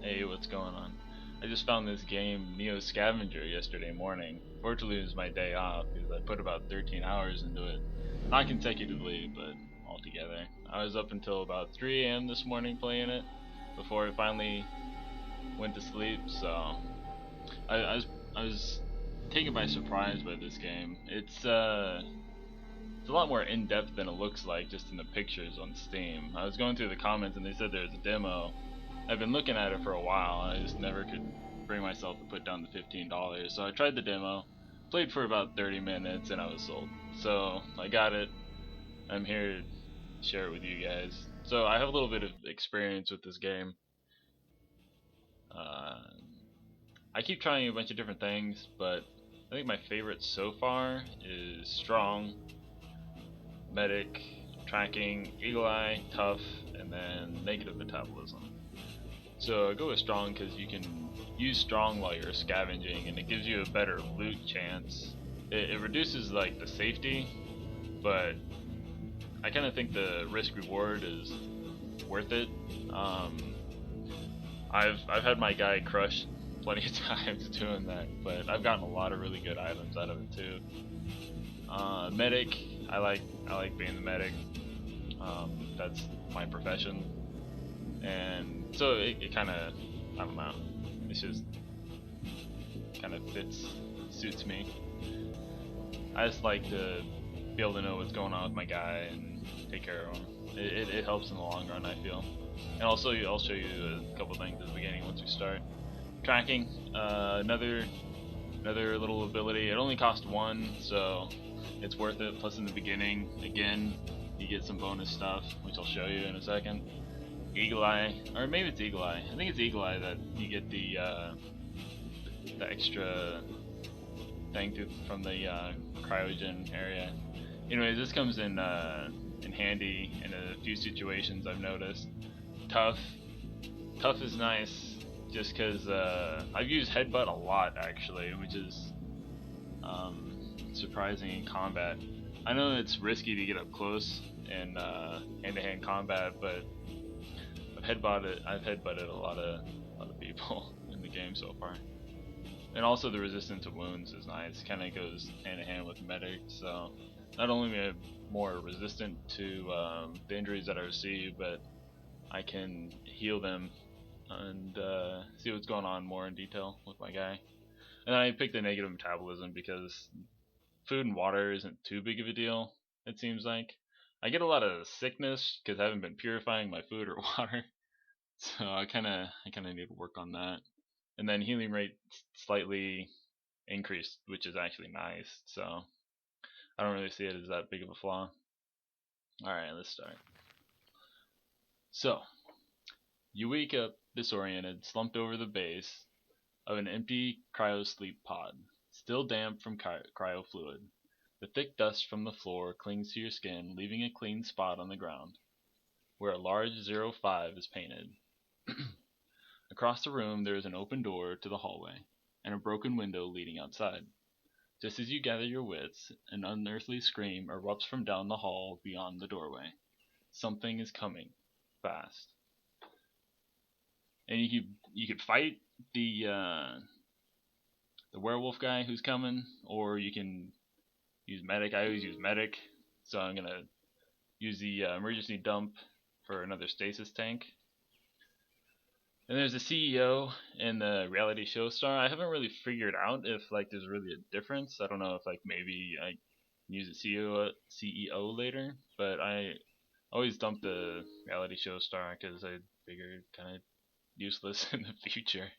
Hey, what's going on? I just found this game, Neo Scavenger, yesterday morning. Fortunately, it was my day off because I put about 13 hours into it. Not consecutively, but altogether. I was up until about 3 a.m. this morning playing it before I finally went to sleep, so I was taken by surprise by this game. It's a lot more in-depth than it looks like just in the pictures on Steam. I was going through the comments and they said there's a demo. I've been looking at it for a while. I just never could bring myself to put down the $15. So I tried the demo, played for about 30 minutes, and I was sold. So I got it. I'm here to share it with you guys. So I have a little bit of experience with this game. Uh, I keep trying a bunch of different things, but I think my favorite so far is Strong, Medic, Tracking, Eagle Eye, Tough, and then Negative Metabolism. So I go with Strong because you can use Strong while you're scavenging, and it gives you a better loot chance. It reduces like the safety, but I kind of think the risk reward is worth it. Um, I've had my guy crushed plenty of times doing that, but I've gotten a lot of really good items out of it too. Medic, I like being the medic. That's my profession, and so it kind of, I don't know, it's just kind of suits me. I just like to be able to know what's going on with my guy and take care of him. It helps in the long run, I feel. And also, I'll show you a couple things at the beginning once we start. Tracking, another little ability. It only costs one, so it's worth it. Plus, in the beginning, again, you get some bonus stuff, which I'll show you in a second. Eagle Eye, or maybe it's Eagle Eye. I think it's Eagle Eye that you get the extra thing from the cryogen area. Anyways, this comes in handy in a few situations I've noticed. Tough, tough is nice just because I've used headbutt a lot actually, which is surprising in combat. I know it's risky to get up close in hand-to-hand combat, but I've headbutted a lot of people in the game so far. And also the resistance to wounds is nice. Kind of goes hand in hand with medic. So not only am I more resistant to the injuries that I receive, but I can heal them and see what's going on more in detail with my guy. And I picked the negative metabolism because food and water isn't too big of a deal. It seems like I get a lot of sickness because I haven't been purifying my food or water. So I kind of need to work on that. And then healing rate slightly increased, which is actually nice. So I don't really see it as that big of a flaw. All right, let's start. So you wake up disoriented, slumped over the base of an empty cryo sleep pod, still damp from cryo fluid. The thick dust from the floor clings to your skin, leaving a clean spot on the ground, where a large 05 is painted. Across the room there is an open door to the hallway, and a broken window leading outside. Just as you gather your wits, an unearthly scream erupts from down the hall beyond the doorway. Something is coming, fast. And you could fight the werewolf guy who's coming, or you can use medic. I always use medic, so I'm gonna use the emergency dump for another stasis tank. And there's the CEO and the reality show star. I haven't really figured out if like there's really a difference. I don't know if like maybe I use the CEO later, but I always dump the reality show star because I figured kind of useless in the future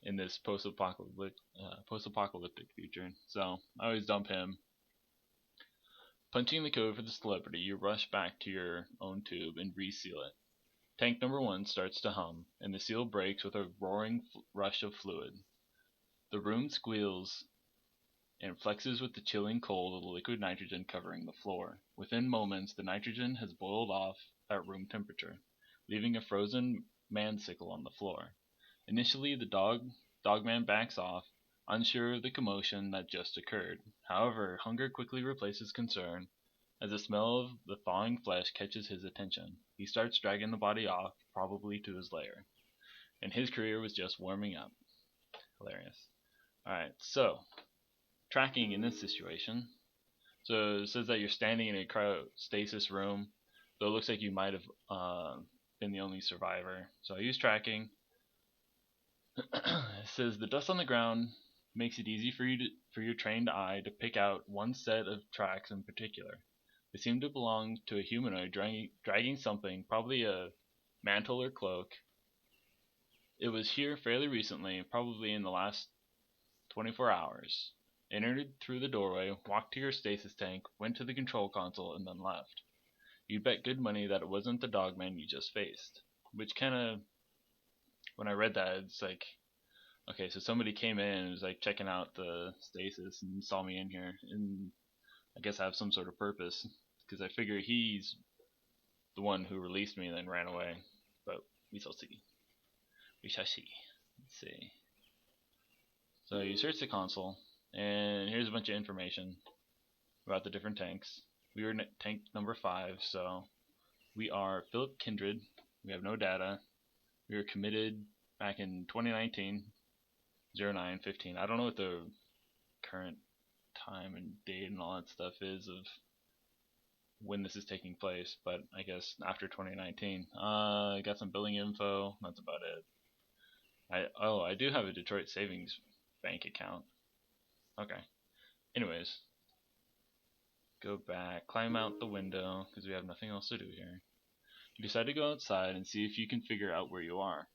in this post-apocalyptic future. So I always dump him. Punching the code for the celebrity, you rush back to your own tube and reseal it. Tank number 1 starts to hum, and the seal breaks with a roaring rush of fluid. The room squeals and flexes with the chilling cold of the liquid nitrogen covering the floor. Within moments, the nitrogen has boiled off at room temperature, leaving a frozen man-sickle on the floor. Initially, the dogman backs off, unsure of the commotion that just occurred. However, hunger quickly replaces concern as the smell of the thawing flesh catches his attention. He starts dragging the body off, probably to his lair. and his career was just warming up. Hilarious. Alright, so, tracking in this situation. So it says that you're standing in a cryostasis room, though it looks like you might have been the only survivor. So I use tracking. It says the dust on the ground makes it easy for your trained eye to pick out one set of tracks in particular. They seem to belong to a humanoid dragging something, probably a mantle or cloak. It was here fairly recently, probably in the last 24 hours. Entered through the doorway, walked to your stasis tank, went to the control console, and then left. You'd bet good money that it wasn't the dogman you just faced. Which kinda, when I read that, it's like, okay, so somebody came in and was like checking out the stasis and saw me in here, and I guess I have some sort of purpose, because I figure he's the one who released me and then ran away. But we shall see. We shall see. Let's see. So you search the console, and here's a bunch of information about the different tanks. We were tank number 5, so we are Philip Kindred. We have no data. We were committed back in 2019, 09/15. I don't know what the current time and date and all that stuff is of when this is taking place, but I guess after 2019. I got some billing info. That's about it. I do have a Detroit Savings Bank account. Okay. Anyways, go back, climb out the window because we have nothing else to do here. You decide to go outside and see if you can figure out where you are.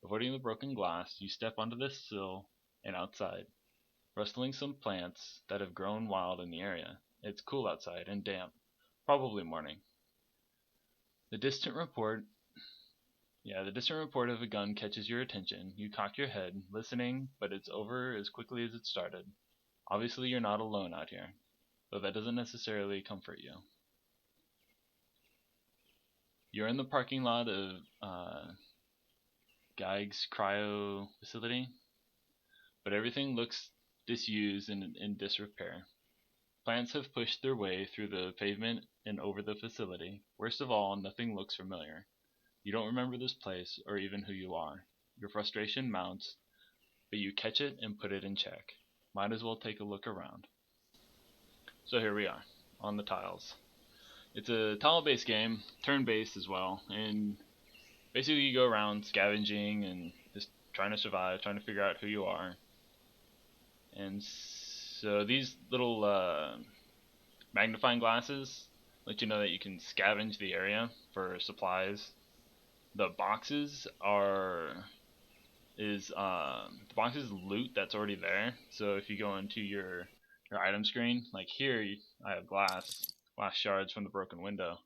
Avoiding the broken glass, you step onto the sill and outside, rustling some plants that have grown wild in the area. It's cool outside and damp. Probably morning. The distant report of a gun catches your attention. You cock your head, listening, but it's over as quickly as it started. Obviously you're not alone out here, though that doesn't necessarily comfort you. You're in the parking lot of Geig's cryo facility, but everything looks disused and in disrepair. Plants have pushed their way through the pavement and over the facility. Worst of all, nothing looks familiar. You don't remember this place or even who you are. Your frustration mounts, but you catch it and put it in check. Might as well take a look around. So here we are, on the tiles. It's a tile-based game, turn-based as well, and basically you go around scavenging and just trying to survive, trying to figure out who you are. And so these little magnifying glasses let you know that you can scavenge the area for supplies. The boxes is loot that's already there. So if you go into your item screen, like here, I have glass shards from the broken window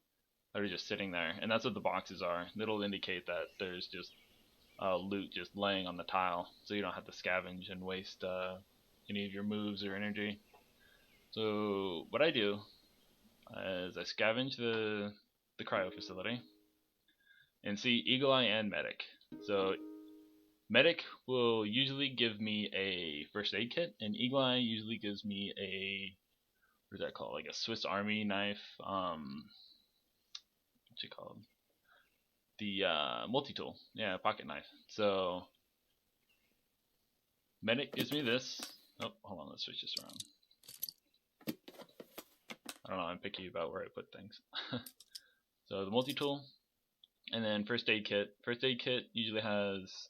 that are just sitting there, and that's what the boxes are. It'll indicate that there's just loot just laying on the tile, so you don't have to scavenge and waste any of your moves or energy. So what I do is I scavenge the cryo facility and see Eagle Eye and Medic. So Medic will usually give me a first aid kit, and Eagle Eye usually gives me a, what is that called? Like a Swiss Army knife. What's it called? The multi-tool. Yeah, pocket knife. So Medic gives me this. Oh, hold on, let's switch this around. I don't know, I'm picky about where I put things. So the multi-tool, and then first aid kit. First aid kit usually has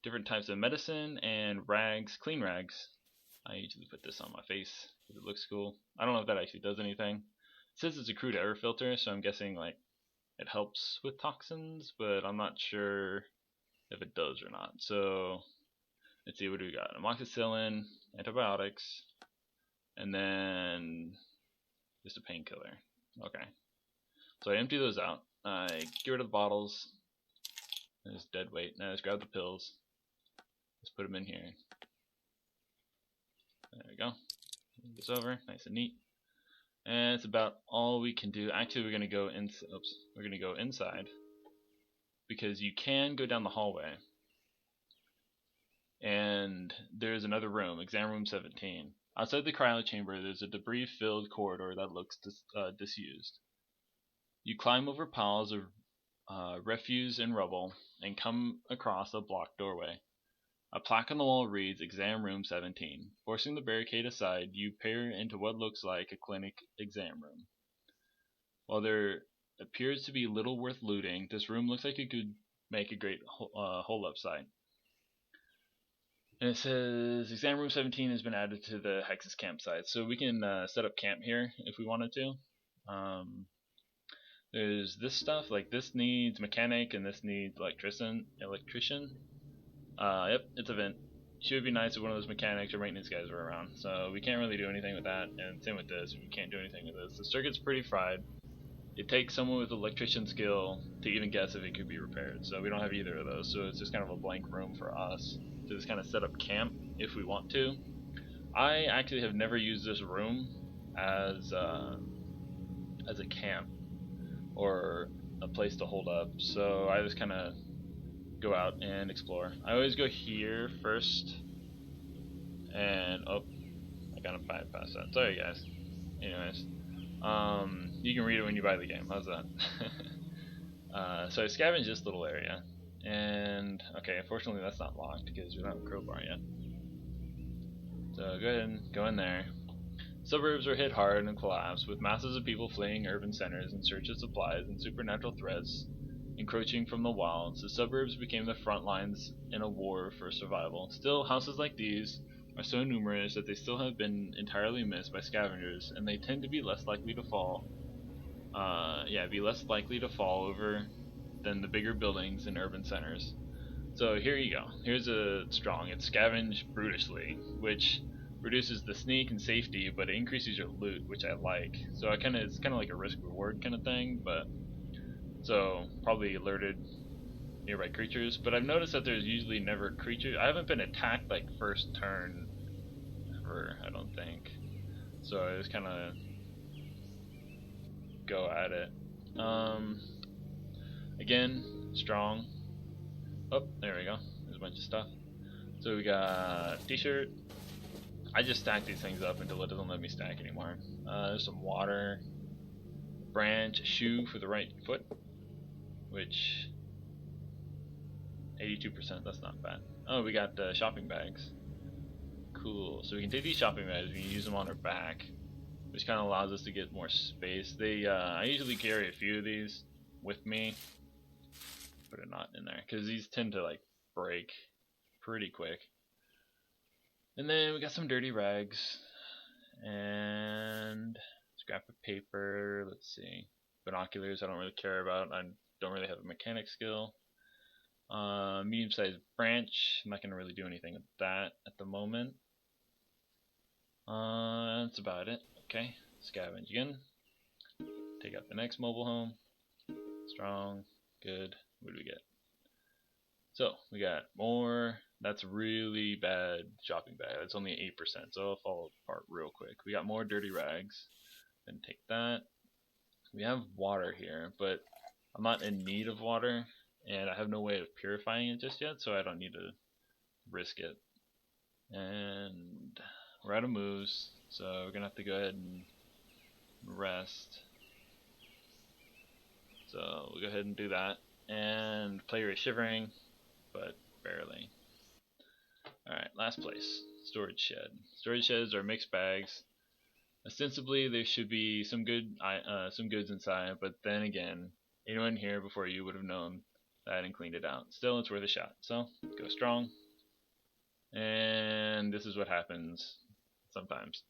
different types of medicine and rags, clean rags. I usually put this on my face because it looks cool. I don't know if that actually does anything. It says it's a crude air filter, so I'm guessing like it helps with toxins, but I'm not sure if it does or not. So let's see, what do we got? Amoxicillin, antibiotics, and then just a painkiller. Okay. So I empty those out. I get rid of the bottles. There's dead weight. Now let's grab the pills. Let's put them in here. There we go. Move this over, nice and neat. And it's about all we can do. Actually, we're gonna go inside because you can go down the hallway. And there's another room, exam room 17. Outside the cryo chamber, there's a debris-filled corridor that looks disused. You climb over piles of refuse and rubble, and come across a blocked doorway. A plaque on the wall reads Exam Room 17. Forcing the barricade aside, you peer into what looks like a clinic exam room. While there appears to be little worth looting, this room looks like it could make a great hole-up site. And it says Exam Room 17 has been added to the Hex's campsite, so we can set up camp here if we wanted to. There's this stuff, like this needs mechanic and this needs electrician. Yep, it's a vent. Should be nice if one of those mechanics or maintenance guys were around. So we can't really do anything with that, and same with this, we can't do anything with this. The circuit's pretty fried. It takes someone with electrician skill to even guess if it could be repaired, so we don't have either of those, so it's just kind of a blank room for us to just kind of set up camp if we want to. I actually have never used this room as a camp or a place to hold up, so I just kind of go out and explore. I always go here first, and oh, I got a bypass that. Sorry guys. Anyways, you can read it when you buy the game. How's that? So I scavenge this little area, and okay, unfortunately that's not locked because we don't have a crowbar yet. So go ahead and go in there. Suburbs were hit hard and collapsed, with masses of people fleeing urban centers in search of supplies and supernatural threats encroaching from the wilds. The suburbs became the front lines in a war for survival. Still, houses like these are so numerous that they still have been entirely missed by scavengers, and they tend to be less likely to fall. Over than the bigger buildings in urban centers. So here you go. Here's a strong. It's scavenge brutishly, which reduces the sneak and safety, but it increases your loot, which I like. So it's kind of like a risk reward kind of thing, but so probably alerted nearby creatures. But I've noticed that there's usually never creatures. I haven't been attacked like first turn ever, I don't think. So I just kind of go at it. Again, strong. Oh, there we go. There's a bunch of stuff. So we got t-shirt. I just stack these things up until it doesn't let me stack anymore. There's some water. Branch, shoe for the right foot, which 82%, that's not bad. Oh, we got shopping bags. Cool. So we can take these shopping bags, we can use them on our back, which kind of allows us to get more space. I usually carry a few of these with me. Put a knot in there because these tend to like break pretty quick. And then we got some dirty rags and scrap of paper. Let's see, binoculars I don't really care about. I don't really have a mechanic skill. Medium-sized branch. I'm not gonna really do anything with that at the moment. That's about it. Okay, scavenge again. Take out the next mobile home. Strong, good. What do we get? So we got more. That's really bad shopping bag. That's only 8%, so it'll fall apart real quick. We got more dirty rags. Then take that. We have water here, but I'm not in need of water, and I have no way of purifying it just yet, so I don't need to risk it. And we're out of moves, so we're gonna have to go ahead and rest. So we'll go ahead and do that. And player is shivering, but barely. Alright, last place. Storage shed. Storage sheds are mixed bags. Ostensibly there should be some goods inside, but then again, anyone here before you would have known that and cleaned it out. Still, it's worth a shot. So, go strong. And this is what happens sometimes.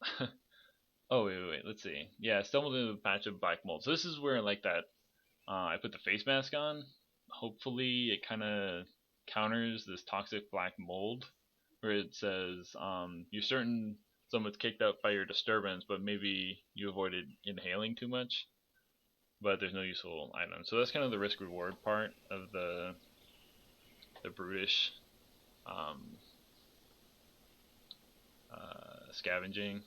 Oh, wait, let's see. Yeah, I stumbled into a patch of black mold. So this is where like that I put the face mask on. Hopefully it kind of counters this toxic black mold, where it says you're certain someone's kicked out by your disturbance, but maybe you avoided inhaling too much, but there's no useful item. So that's kind of the risk reward part of the brutish scavenging,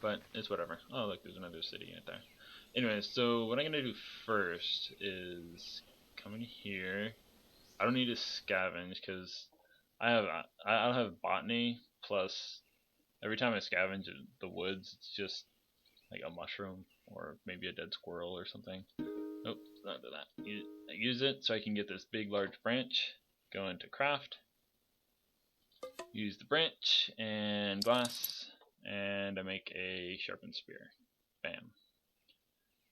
but it's whatever. Oh look, there's another city right there. Anyways, so what I'm gonna do first is come in here. I don't need to scavenge because I don't have botany. Plus, every time I scavenge the woods, it's just like a mushroom or maybe a dead squirrel or something. Nope, not do that. I use it so I can get this big, large branch. Go into craft. Use the branch and glass, and I make a sharpened spear. Bam.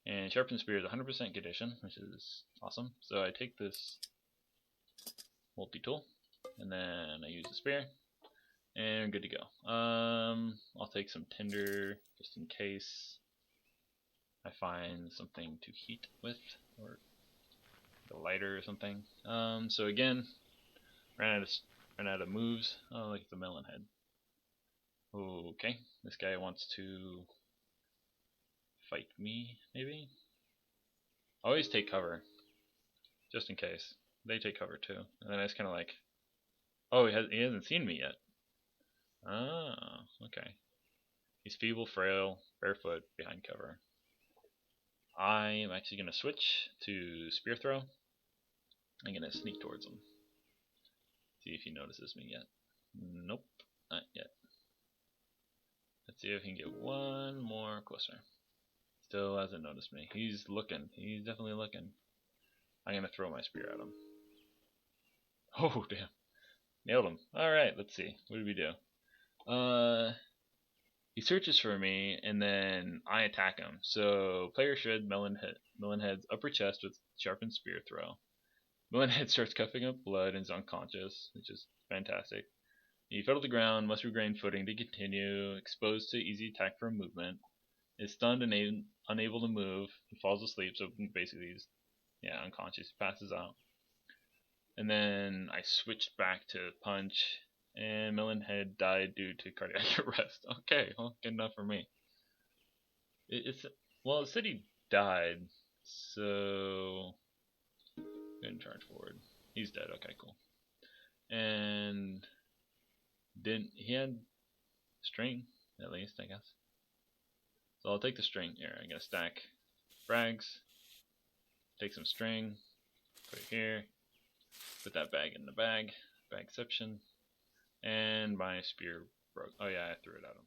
And sharpened spear is 100% condition, which is awesome. So I take this multi-tool, and then I use the spear, and good to go. I'll take some tinder just in case I find something to heat with, or a lighter or something. So again, ran out of moves. Oh, look at the melon head. Okay, this guy wants to fight me, maybe? Always take cover, just in case. They take cover too. And then I just kind of like, oh, he hasn't seen me yet. Ah, okay. He's feeble, frail, barefoot, behind cover. I am actually going to switch to spear throw. I'm going to sneak towards him. See if he notices me yet. Nope, not yet. Let's see if he can get one more closer. Still hasn't noticed me. He's looking. He's definitely looking. I'm going to throw my spear at him. Oh, damn. Nailed him. Alright, let's see. What did we do? He searches for me, and then I attack him. So, player should Melonhead's upper chest with sharpened spear throw. Melonhead starts coughing up blood and is unconscious, which is fantastic. He fell to the ground, must regain footing to continue, exposed to easy attack from movement, is stunned and unable to move, he falls asleep, so basically he's unconscious, he passes out. And then I switched back to punch, and Melonhead died due to cardiac arrest. Okay, well, good enough for me. It said he died, so go ahead and charge forward. He's dead. Okay, cool. And he had string, at least, I guess. So I'll take the string here. I'm gonna stack frags, take some string, put it here, put that bag in the bagception, and my spear broke. Oh yeah, I threw it at him.